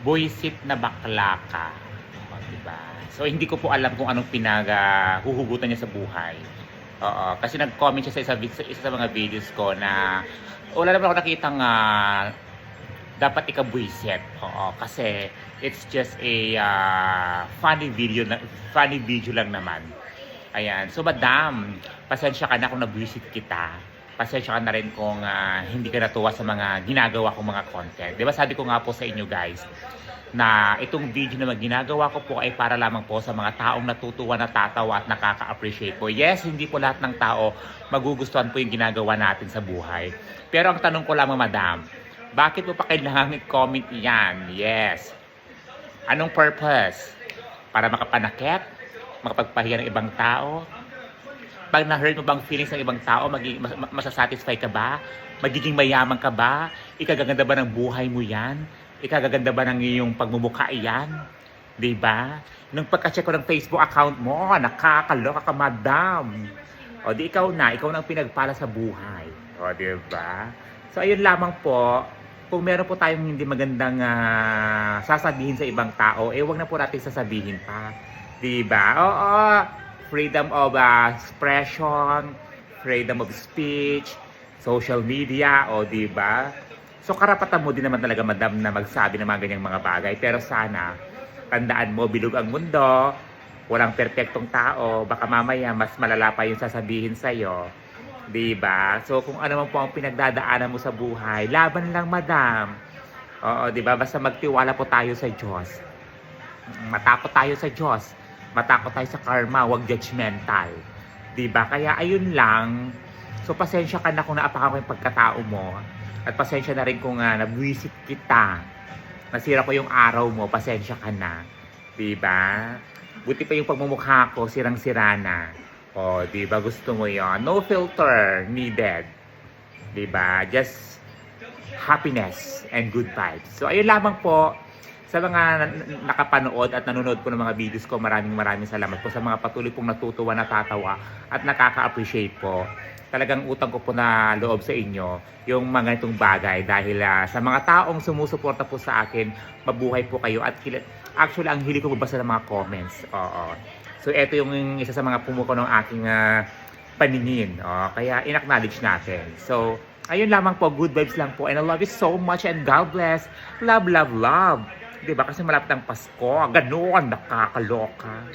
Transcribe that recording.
Buwisit na bakla ka. Oh, diba? So, hindi ko po alam kung anong huhugutan niya sa buhay. Oo, kasi nag-comment siya sa isa sa mga videos ko na wala naman ako nakitang dapat ikabuwisit. Oo, kasi it's just a funny video lang naman. Ayan. So, madam, pasensya ka na kung nabwisit kita. Pasensya ka na rin kung hindi ka natuwa sa mga ginagawa kong mga content. Di ba sabi ko nga po sa inyo guys, na itong video na ginagawa ko po ay para lamang po sa mga taong natutuwa, natatawa at nakaka-appreciate po. Yes, hindi po lahat ng tao magugustuhan po yung ginagawa natin sa buhay. Pero ang tanong ko lamang, madam, bakit mo pa kailangan comment yan? Yes. Anong purpose? Para makapanakit? Makapagpahiya ng ibang tao? Pag na-hurt mo bang feelings ng ibang tao, masasatisfy ka ba? Magiging mayaman ka ba? Ikagaganda ba ng buhay mo yan? Ikagaganda ba ng iyong pagmumukha yan? Diba? Nung pagka-check ko ng Facebook account mo, nakakaloka ka, madam. O di ikaw na ang pinagpala sa buhay. O diba? So ayun lamang po, kung meron po tayong hindi magandang sasabihin sa ibang tao, wag na po natin sasabihin pa. Diba? Oo, freedom of expression, freedom of speech, social media, o diba? So karapatan mo din naman talaga, madam, na magsabi ng mga ganyang mga bagay. Pero sana, tandaan mo, bilog ang mundo, walang perpektong tao, baka mamaya mas malala pa yung sasabihin sa'yo. Diba? So kung ano man po ang pinagdadaanan mo sa buhay, laban lang, madam. Oo, diba? Basta magtiwala po tayo sa Diyos. Matakot tayo sa Diyos. Matakot tayo sa karma, wag judgmental. Diba? Kaya ayun lang. So pasensya ka na kung naapaka ko yung pagkatao mo. At pasensya na rin kung nabwisit kita. Nasira ko yung araw mo, pasensya ka na. Diba? Buti pa yung pagmumukha ko, sirang-sira na. O, diba? Gusto mo yon? No filter needed. Diba? Just happiness and good vibes. So, ayun lamang po. Sa mga nakapanood at nanonood po ng mga videos ko, maraming salamat po sa mga patuloy pong natutuwa, natatawa at nakaka-appreciate po. Talagang utang ko po na loob sa inyo yung mga itong bagay dahil sa mga taong sumusuporta po sa akin, mabuhay po kayo at actually ang hilig ko magbasa ng mga comments. Oo. So ito yung isa sa mga pumuko ng aking paningin. Kaya in-acknowledge natin. So ayun lamang po, good vibes lang po and I love you so much and God bless. Love, love, love. Diba? Kasi malapit ang Pasko. Ganoon, nakakaloka.